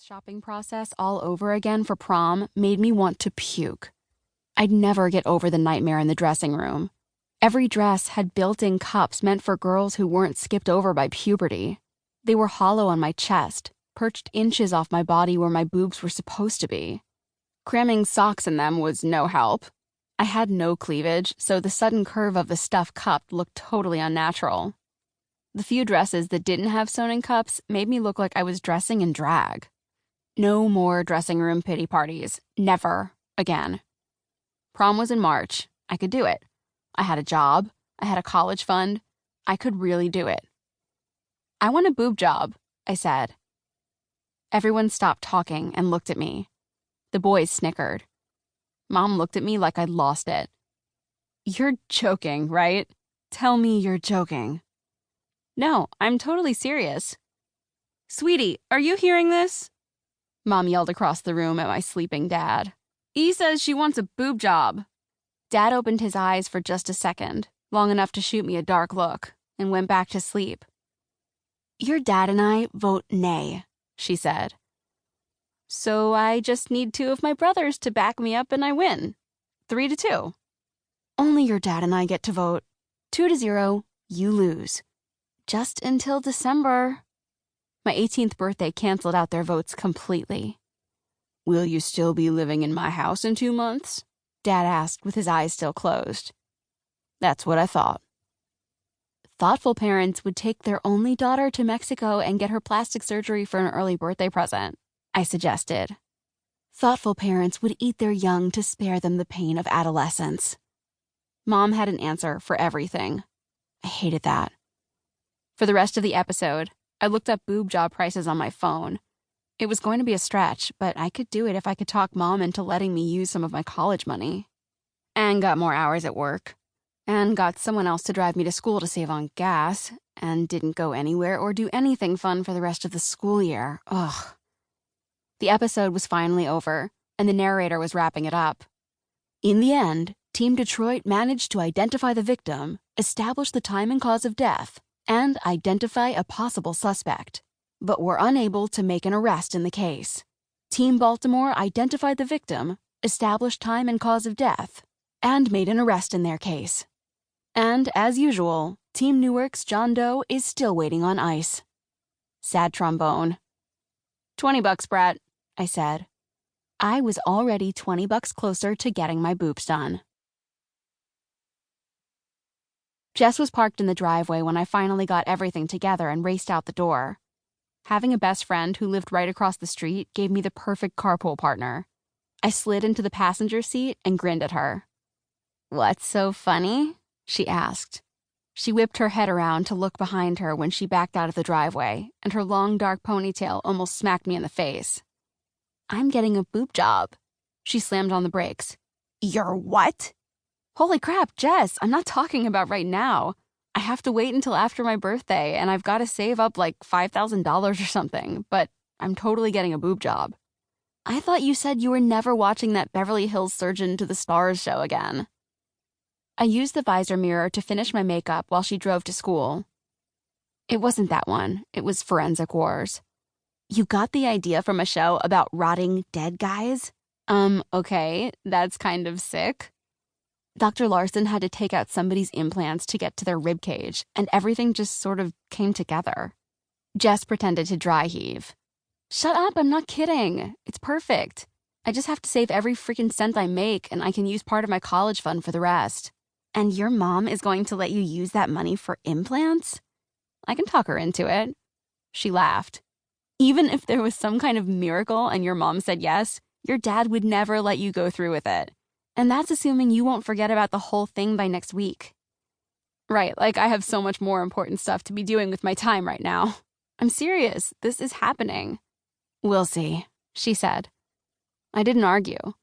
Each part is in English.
dress shopping process all over again for prom made me want to puke. I'd never get over the nightmare in the dressing room. Every dress had built-in cups meant for girls who weren't skipped over by puberty. They were hollow on my chest, perched inches off my body where my boobs were supposed to be. Cramming socks in them was no help. I had no cleavage, so the sudden curve of the stuffed cup looked totally unnatural. The few dresses that didn't have sewn-in cups made me look like I was dressing in drag. No more dressing room pity parties. Never again. Prom was in March. I could do it. I had a job. I had a college fund. I could really do it. "I want a boob job," I said. Everyone stopped talking and looked at me. The boys snickered. Mom looked at me like I'd lost it. "You're joking, right? Tell me you're joking." "No, I'm totally serious." "Sweetie, are you hearing this?" Mom yelled across the room at my sleeping dad. "E says she wants a boob job." Dad opened his eyes for just a second, long enough to shoot me a dark look, and went back to sleep. "Your dad and I vote nay," she said. "So I just need 2 of my brothers to back me up and I win. 3-2. "Only your dad and I get to vote. 2-0, you lose. Just until December." My 18th birthday canceled out their votes completely. "Will you still be living in my house in 2 months?" Dad asked with his eyes still closed. "That's what I thought." Thoughtful parents would take their only daughter to Mexico and get her plastic surgery for an early birthday present, I suggested. Thoughtful parents would eat their young to spare them the pain of adolescence. Mom had an answer for everything. I hated that. For the rest of the episode, I looked up boob job prices on my phone. It was going to be a stretch, but I could do it if I could talk Mom into letting me use some of my college money. And got more hours at work. And got someone else to drive me to school to save on gas. And didn't go anywhere or do anything fun for the rest of the school year. Ugh. The episode was finally over, and the narrator was wrapping it up. In the end, Team Detroit managed to identify the victim, establish the time and cause of death, and identify a possible suspect, but were unable to make an arrest in the case. Team Baltimore identified the victim, established time and cause of death, and made an arrest in their case. And, as usual, Team Newark's John Doe is still waiting on ice. Sad trombone. $20, Brett, I said. I was already $20 closer to getting my boobs done. Jess was parked in the driveway when I finally got everything together and raced out the door. Having a best friend who lived right across the street gave me the perfect carpool partner. I slid into the passenger seat and grinned at her. "What's so funny?" she asked. She whipped her head around to look behind her when she backed out of the driveway, and her long dark ponytail almost smacked me in the face. "I'm getting a boob job." She slammed on the brakes. "You're what?" "Holy crap, Jess, I'm not talking about right now. I have to wait until after my birthday, and I've got to save up like $5,000 or something, but I'm totally getting a boob job." "I thought you said you were never watching that Beverly Hills Surgeon to the Stars show again." I used the visor mirror to finish my makeup while she drove to school. It wasn't that one. It was Forensic Wars. "You got the idea from a show about rotting dead guys?" Okay, that's kind of sick." Dr. Larson had to take out somebody's implants to get to their ribcage, and everything just sort of came together. Jess pretended to dry heave. "Shut up, I'm not kidding. It's perfect. I just have to save every freaking cent I make, and I can use part of my college fund for the rest. And your mom is going to let you use that money for implants? I can talk her into it." She laughed. "Even if there was some kind of miracle and your mom said yes, your dad would never let you go through with it. And that's assuming you won't forget about the whole thing by next week." "Right, like I have so much more important stuff to be doing with my time right now. I'm serious, this is happening." "We'll see," she said. I didn't argue.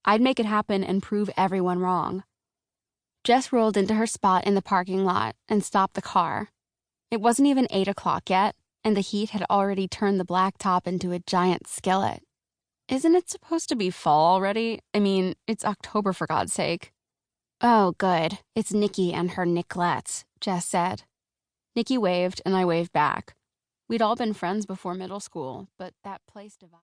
I'd make it happen and prove everyone wrong. Jess rolled into her spot in the parking lot and stopped the car. It wasn't even 8 o'clock yet, and the heat had already turned the black top into a giant skillet. Isn't it supposed to be fall already? I mean, it's October for God's sake. "Oh, good. It's Nikki and her Nicklets," Jess said. Nikki waved and I waved back. We'd all been friends before middle school, but that place divided.